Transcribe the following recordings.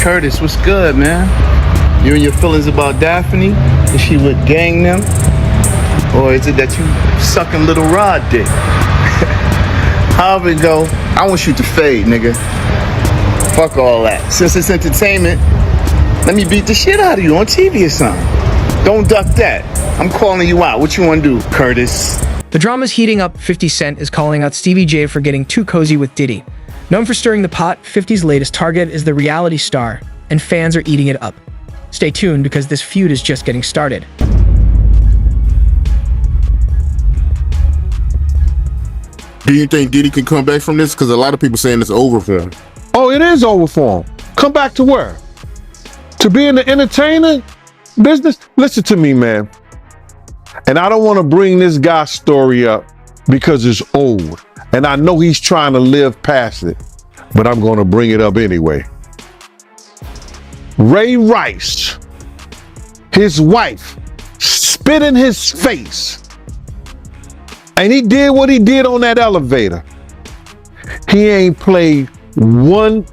Curtis, what's good, man? You and your feelings about Daphne? Is she with gang them? Or is it that you sucking little Rod dick? However it go, I want you to fade, nigga. Fuck all that. Since it's entertainment, let me beat the shit out of you on TV or something. Don't duck that. I'm calling you out. What you want to do, Curtis? The drama's heating up. 50 Cent is calling out Stevie J for getting too cozy with Diddy. Known for stirring the pot, 50's latest target is the reality star, and fans are eating it up. Stay tuned because this feud is just getting started. Do you think Diddy can come back from this? Because a lot of people saying it's over for him. Oh, it is over for him. Come back to where? To be in the entertainment business? Listen to me, man. And I don't want to bring this guy's story up because it's old. And I know he's trying to live past it, but I'm going to bring it up anyway. Ray Rice, his wife, spit in his face. And he did what he did on that elevator. He ain't played one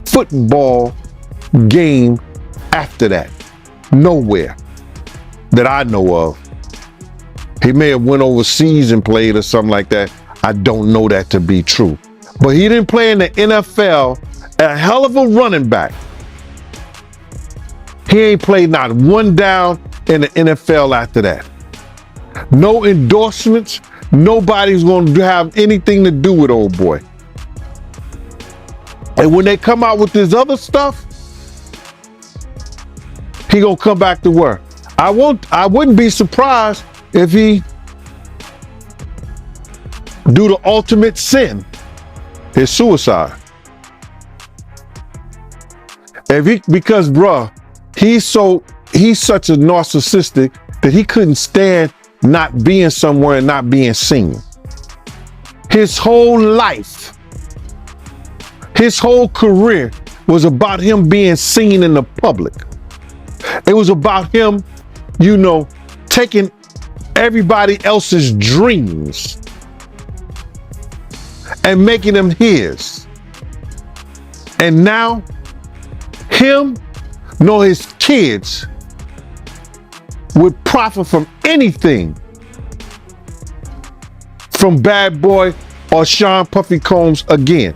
football game after that. Nowhere that I know of. He may have went overseas and played or something like that. I don't know that to be true. But he didn't play in the NFL, a hell of a running back. He ain't played not one down in the NFL after that. No endorsements. Nobody's going to have anything to do with old boy. And when they come out with this other stuff, he gonna come back to work. I wouldn't be surprised if he do the ultimate sin, his suicide. Because bruh, he's such a narcissistic that he couldn't stand not being somewhere and not being seen. His whole life, his whole career was about him being seen in the public. It was about him, taking everybody else's dreams and making them his. And now, him nor his kids would profit from anything from Bad Boy or Sean Puffy Combs again.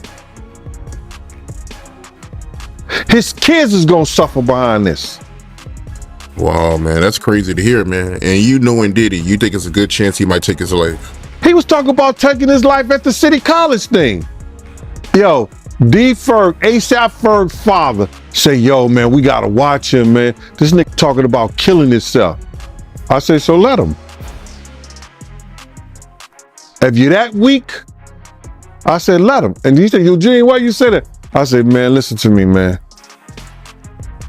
His kids is gonna suffer behind this. Wow, man, that's crazy to hear, man. And you knowing Diddy, you think it's a good chance he might take his life? He was talking about taking his life at the City College thing. Yo, D. Ferg, ASAP Ferg's father, say, yo, man, we gotta watch him, man. This nigga talking about killing himself. I say, so let him. If you're that weak, I said, let him. And he said, Eugene, why you say that? I said, man, listen to me, man.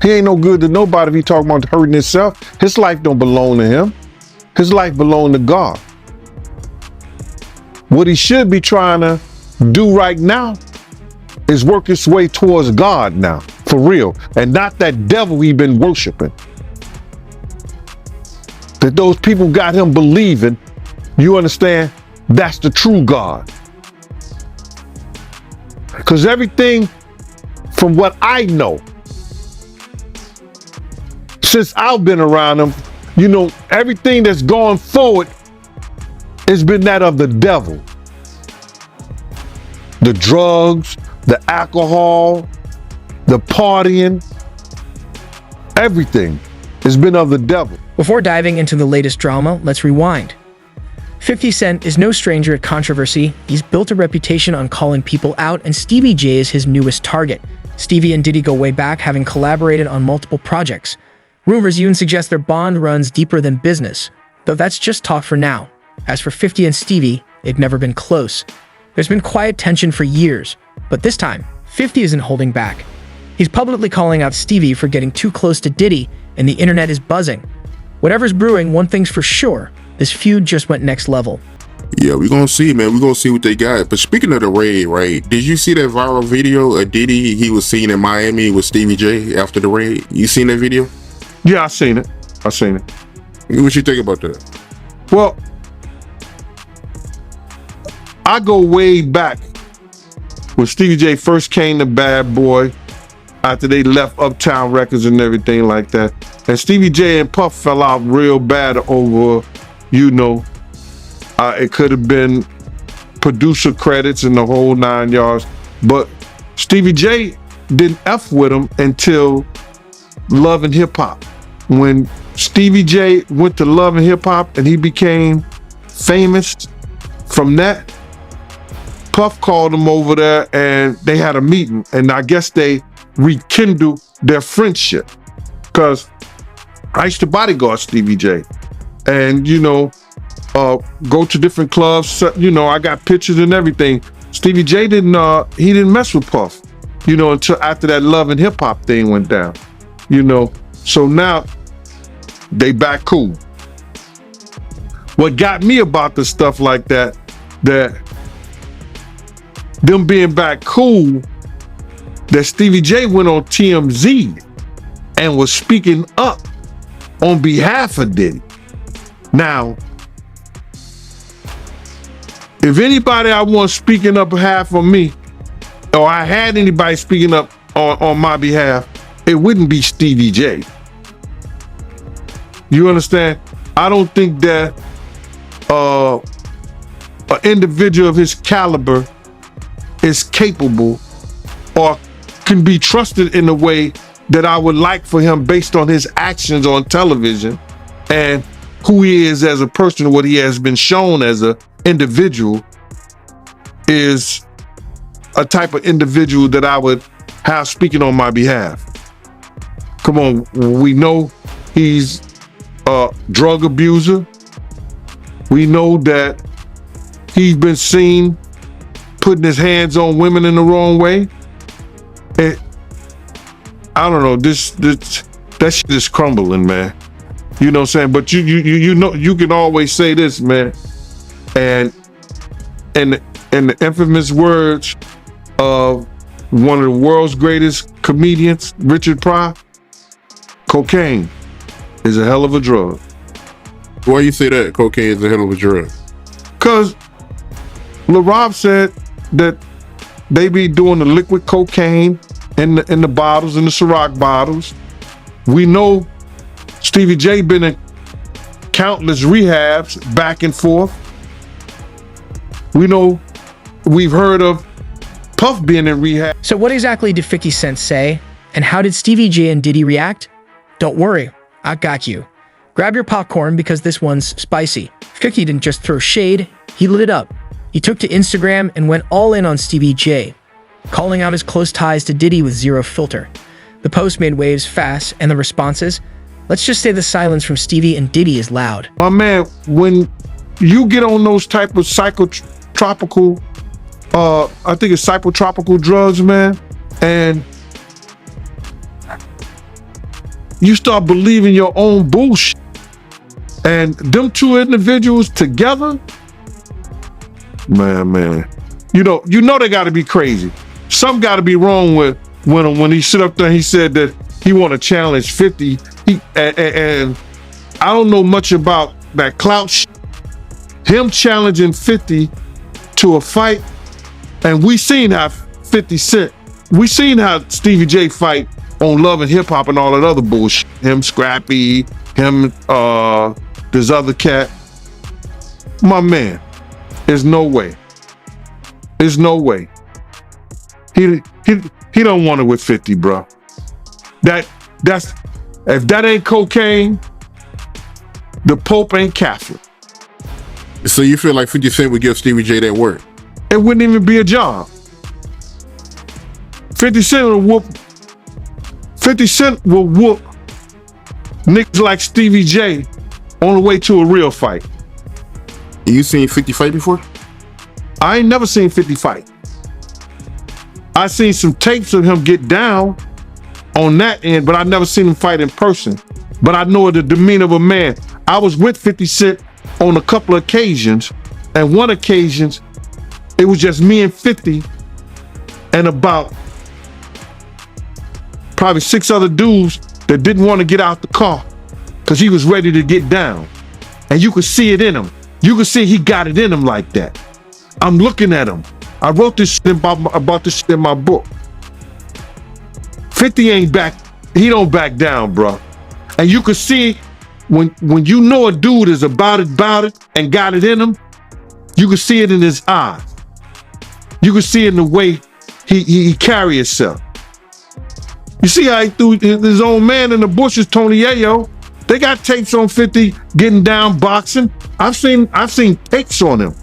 He ain't no good to nobody if he talking about hurting himself. His life don't belong to him. His life belong to God. What he should be trying to do right now is work his way towards God now, for real, and not that devil he been worshiping. That those people got him believing, you understand, that's the true God. Because everything from what I know, since I've been around him, everything that's going forward has been that of the devil. The drugs, the alcohol, the partying, everything has been of the devil. Before diving into the latest drama, let's rewind. 50 Cent is no stranger at controversy. He's built a reputation on calling people out, and Stevie J is his newest target. Stevie and Diddy go way back, having collaborated on multiple projects. Rumors even suggest their bond runs deeper than business, though that's just talk for now. As for 50 and Stevie, they've never been close. There's been quiet tension for years, but this time, 50 isn't holding back. He's publicly calling out Stevie for getting too close to Diddy, and the internet is buzzing. Whatever's brewing, one thing's for sure, this feud just went next level. Yeah, we're gonna see, man. We're gonna see what they got. But speaking of the raid, right? Did you see that viral video of Diddy? He was seen in Miami with Stevie J after the raid. You seen that video? Yeah, I seen it. What you think about that? Well, I go way back when Stevie J first came to Bad Boy. after they left Uptown Records and everything like that. And Stevie J and Puff fell out real bad over, it could have been producer credits and the whole 9 yards. But Stevie J didn't F with him until Love and Hip Hop. When Stevie J went to Love and Hip Hop and he became famous from that, Puff called him over there and they had a meeting, and I guess they rekindled their friendship. Because I used to bodyguard Stevie J and, go to different clubs. I got pictures and everything. Stevie J didn't mess with Puff, until after that Love and Hip Hop thing went down, So now they back cool. What got me about the stuff like that them being back cool, that Stevie J went on TMZ and was speaking up on behalf of Diddy. Now, if anybody I want speaking up behalf of me, or I had anybody speaking up on my behalf, it wouldn't be Stevie J. You understand? I don't think that an individual of his caliber is capable or can be trusted in a way that I would like for him based on his actions on television and who he is as a person, what he has been shown as an individual, is a type of individual that I would have speaking on my behalf. Come on, we know he's a drug abuser. We know that he's been seen putting his hands on women in the wrong way. And I don't know, that shit is crumbling, man. You know what I'm saying? But you can always say this, man. And the infamous words of one of the world's greatest comedians, Richard Pryor, cocaine is a hell of a drug. Why you say that? Cocaine is a hell of a drug? Because Lil Rob said that they be doing the liquid cocaine in the bottles, in the Ciroc bottles. We know Stevie J been in countless rehabs back and forth. We know, we've heard of Puff being in rehab. So what exactly did 50 Cent say? And how did Stevie J and Diddy react? Don't worry, I got you. Grab your popcorn because this one's spicy. 50 didn't just throw shade, he lit it up. He took to Instagram and went all in on Stevie J, calling out his close ties to Diddy with zero filter. The post made waves fast, and the responses? Let's just say the silence from Stevie and Diddy is loud. My man, when you get on those type of psychotropical, I think it's psychotropical drugs, man, and you start believing your own bullshit, and them two individuals together, man, you know they got to be crazy. Something got to be wrong with when he sit up there and he said that he want to challenge 50. And I don't know much about that clout shit. Him challenging 50 to a fight, and we seen how 50 Cent, we seen how Stevie J fight on Love and Hip Hop and all that other bullshit. Him, Scrappy, him, this other cat. My man, there's no way. There's no way. He don't want it with 50, bro. That's if that ain't cocaine, the Pope ain't Catholic. So you feel like 50 Cent would give Stevie J that work? It wouldn't even be a job. 50 Cent will whoop niggas like Stevie J on the way to a real fight. You seen 50 fight before? I ain't never seen 50 fight. I seen some tapes of him get down on that end, but I never seen him fight in person. But I know the demeanor of a man. I was with 50 Cent on a couple of occasions, and one occasion, it was just me and 50 and about probably 6 other dudes that didn't want to get out the car because he was ready to get down. And you could see it in him. You could see he got it in him like that. I'm looking at him. I wrote this shit about this shit in my book. 50 ain't back. He don't back down, bro. And you can see when you know a dude is about it, and got it in him, you can see it in his eyes. You can see it in the way he carry himself. You see how he threw his own man in the bushes, Tony Yayo. They got tapes on 50 getting down boxing. I've seen tapes on him.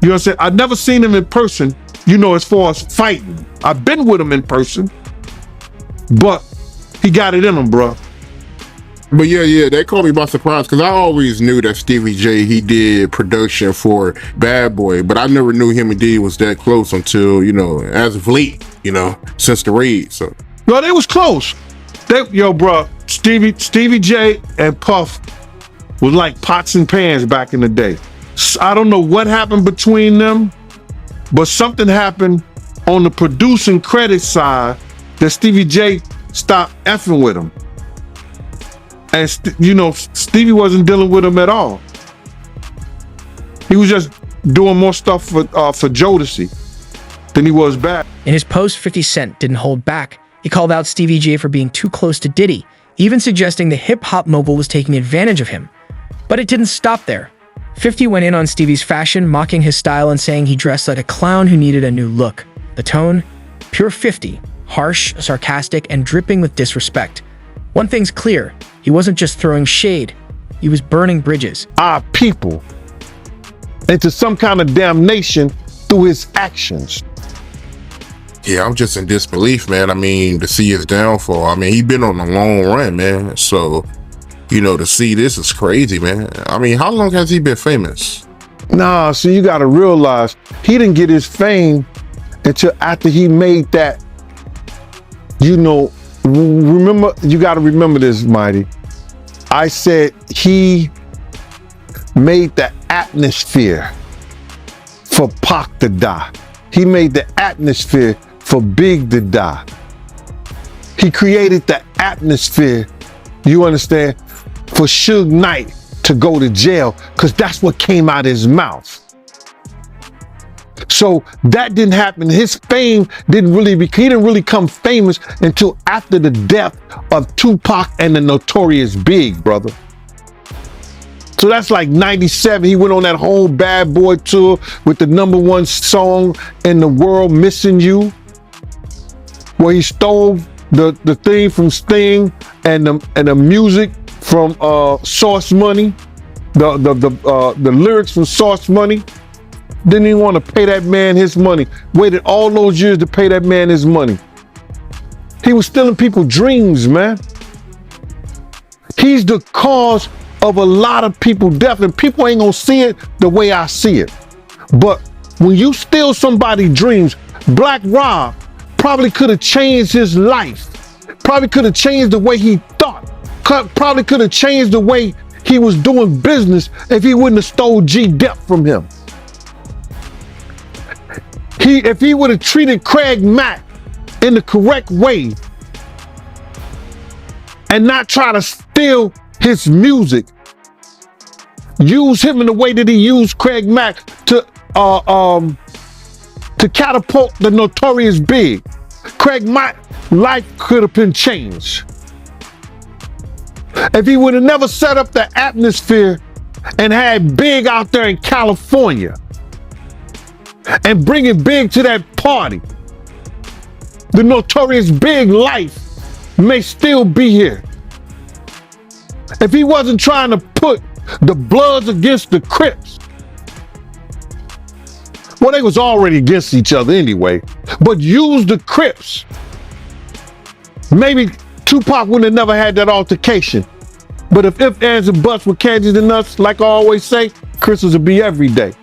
You know what I'm saying? I've never seen him in person, as far as fighting. I've been with him in person, but he got it in him, bro. But yeah, that caught me by surprise because I always knew that Stevie J, he did production for Bad Boy, but I never knew him and Diddy was that close until, as of late, since the raid. So no, they was close. Bro, Stevie J and Puff was like pots and pans back in the day. I don't know what happened between them, but something happened on the producing credit side that Stevie J stopped effing with him. And Stevie wasn't dealing with him at all. He was just doing more stuff for Jodeci than he was back. In his post, 50 Cent didn't hold back. He called out Stevie J for being too close to Diddy, even suggesting the hip-hop mogul was taking advantage of him. But it didn't stop there. 50 went in on Stevie's fashion, mocking his style and saying he dressed like a clown who needed a new look. The tone? Pure 50. Harsh, sarcastic, and dripping with disrespect. One thing's clear. He wasn't just throwing shade. He was burning bridges. Our people into some kind of damnation through his actions. yeah, I'm just in disbelief, man. I mean, to see his downfall. I mean, he been on a long run, man. So, to see this is crazy, man. I mean, how long has he been famous? Nah, so you gotta realize he didn't get his fame until after he made that, remember, you gotta remember this, Mighty. I said he made the atmosphere for Pac to die. He made the atmosphere for Big to die. He created the atmosphere, you understand, for Suge Knight to go to jail, because that's what came out of his mouth. So that didn't happen. His fame he didn't really come famous until after the death of Tupac and the Notorious Big, brother. So that's like 97. He went on that whole Bad Boy tour with the #1 song in the world, Missing You, where he stole the theme from Sting and the music from Source Money, the lyrics from Source Money. Didn't even want to pay that man his money. Waited all those years to pay that man his money. He was stealing people's dreams, man. He's the cause of a lot of people's death, and people ain't gonna see it the way I see it. But when you steal somebody's dreams, Black Rob probably could have changed his life. Probably could have changed the way he thought. Probably could have changed the way he was doing business if he wouldn't have stole G-Dep from him. If he would have treated Craig Mack in the correct way and not try to steal his music, use him in the way that he used Craig Mack to catapult the Notorious Big, Craig Mack's life could have been changed. If he would have never set up the atmosphere and had Big out there in California and bringing Big to that party, the Notorious Big life may still be here. If he wasn't trying to put the Bloods against the Crips, well, they was already against each other anyway, but use the Crips, maybe Tupac wouldn't have never had that altercation. But if ands, and buts were candies and nuts, like I always say, Christmas would be every day.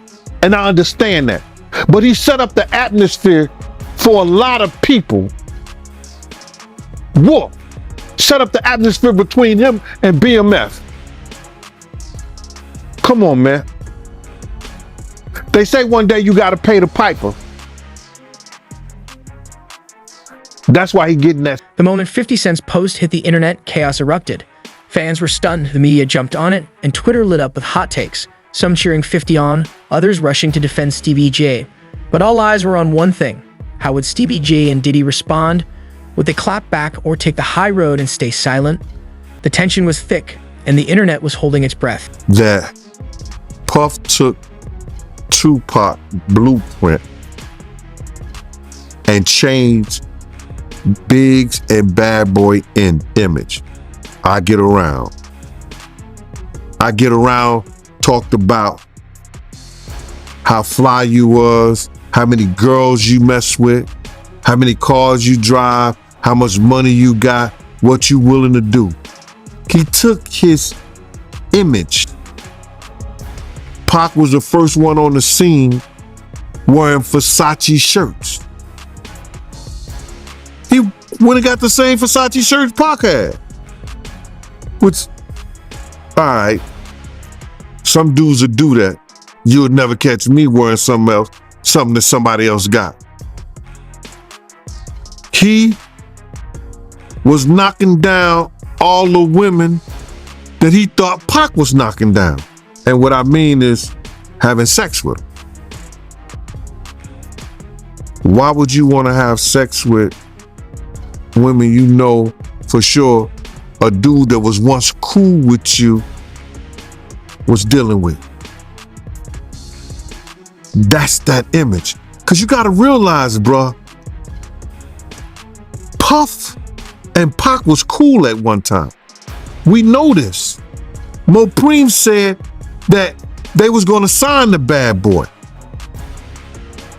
And I understand that. But he set up the atmosphere for a lot of people. Whoop. Set up the atmosphere between him and BMF. Come on, man. They say one day you gotta pay the piper. That's why he getting that. The moment 50 Cent's post hit the internet, chaos erupted. Fans were stunned, the media jumped on it, and Twitter lit up with hot takes, some cheering 50 on, others rushing to defend Stevie J. But all eyes were on one thing. How would Stevie J and Diddy respond? Would they clap back or take the high road and stay silent? The tension was thick, and the internet was holding its breath. That Puff took Tupac blueprint and changed Biggs and Bad Boy in image. I Get Around. I Get Around talked about how fly you was, how many girls you mess with, how many cars you drive, how much money you got, what you willing to do. He took his image. Pac was the first one on the scene wearing Versace shirts. He went and got the same Versace shirts Pac had. Which, all right, some dudes would do that. You would never catch me wearing something else, something that somebody else got. He was knocking down all the women that he thought Pac was knocking down. And what I mean is having sex with them. Why would you want to have sex with women you know for sure a dude that was once cool with you was dealing with? That's that image. Cause you gotta realize, bruh, Puff and Pac was cool at one time. We know this. Mopreem said that they was gonna sign the Bad Boy.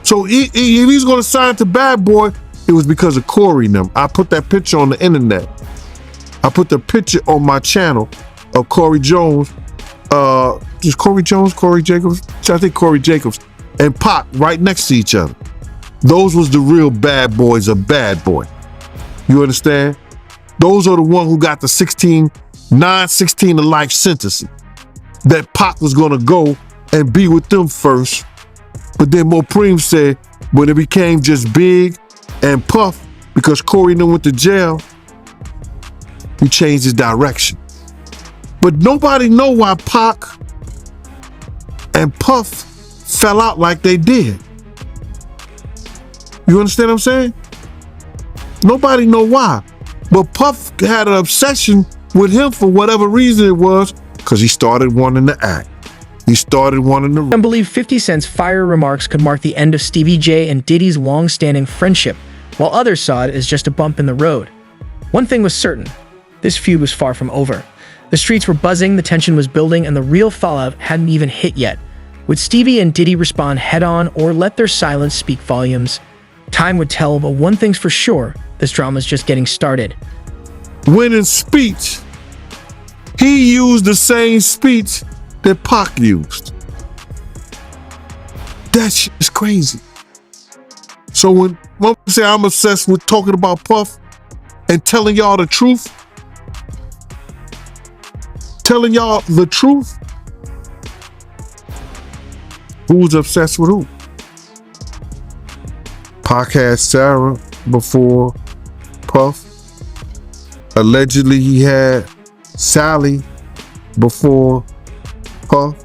So if he's gonna sign to Bad Boy, it was because of Corey and them. I put that picture on the internet. I put the picture on my channel of Corey Jones. Is Corey Jones, Corey Jacobs? I think Corey Jacobs and Pac right next to each other. Those was the real bad boys of Bad Boy. You understand? Those are the ones who got the 16 to life sentence. That Pac was gonna go and be with them first. But then Mopreem said when it became just Big and Puff, because Corey and them went to jail, he changed his direction. But nobody know why Pac and Puff fell out like they did. You understand what I'm saying? Nobody know why. But Puff had an obsession with him for whatever reason it was, because he started wanting to act. He started wanting to... Some believe 50 Cent's fire remarks could mark the end of Stevie J and Diddy's long-standing friendship, while others saw it as just a bump in the road. One thing was certain, this feud was far from over. The streets were buzzing, the tension was building, and the real fallout hadn't even hit yet. Would Stevie and Diddy respond head-on or let their silence speak volumes? Time would tell, but one thing's for sure, this drama's just getting started. When in speech, he used the same speech that Pac used. That shit is crazy. So when I say I'm obsessed with talking about Puff and telling y'all the truth, who's obsessed with who? Pac had Sarah before Puff. Allegedly he had Sally before Puff.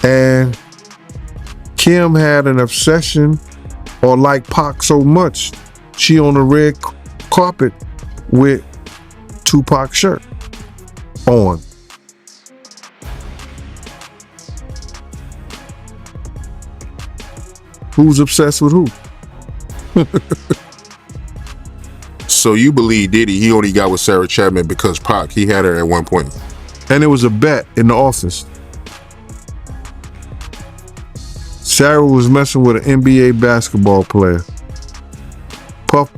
And Kim had an obsession or liked Pac so much, she on the red carpet with Tupac's shirt on. Who's obsessed with who? So you believe Diddy, he only got with Sarah Chapman because Pac, he had her at one point. And it was a bet in the office. Sarah was messing with an NBA basketball player. Puff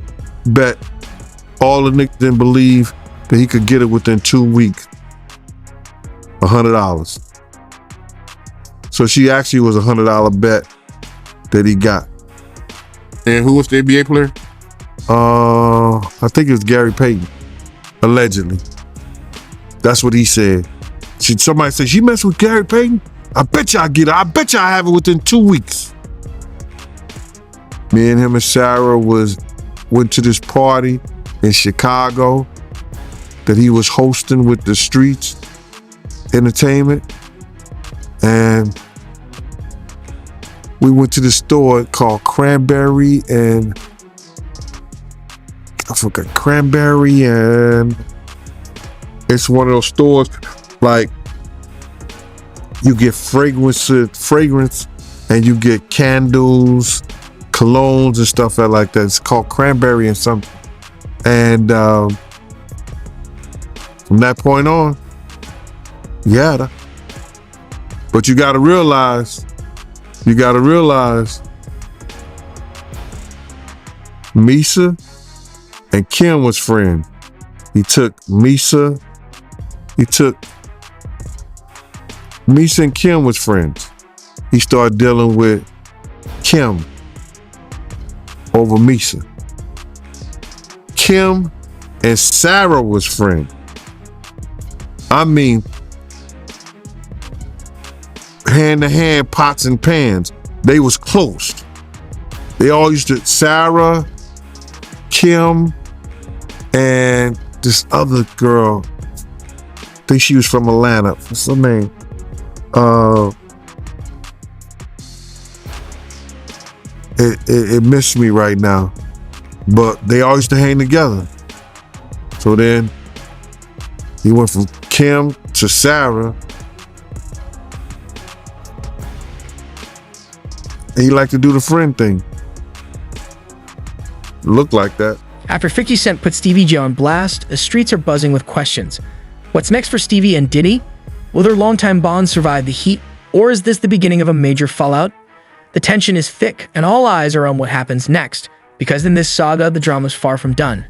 bet all the niggas didn't believe that he could get it within 2 weeks. $100. So she actually was a $100 bet that he got. And who was the NBA player? I think it was Gary Payton, allegedly. That's what he said. Somebody said, she messed with Gary Payton? I bet you I get it. I bet you I have it within 2 weeks. Me and him and Sarah went to this party in Chicago that he was hosting with the Streets Entertainment. And we went to the store called Cranberry and I forgot, Cranberry, and it's one of those stores like you get fragrance, and you get candles, colognes and stuff like that. It's called Cranberry and something. And from that point on, yeah. But you gotta realize, Misa and Kim was friends. Misa and Kim was friends. He started dealing with Kim over Misa. Kim and Sarah was friends. I mean, hand to hand, pots and pans. They was close. They all used to, Sarah, Kim, and this other girl, I think she was from Atlanta. What's her name? It missed me right now. But they all used to hang together. So then he went from Kim to Sarah. And he liked to do the friend thing. Looked like that. After 50 Cent put Stevie J on blast, the streets are buzzing with questions. What's next for Stevie and Diddy? Will their longtime bond survive the heat, or is this the beginning of a major fallout? The tension is thick, and all eyes are on what happens next, because in this saga, the drama's far from done.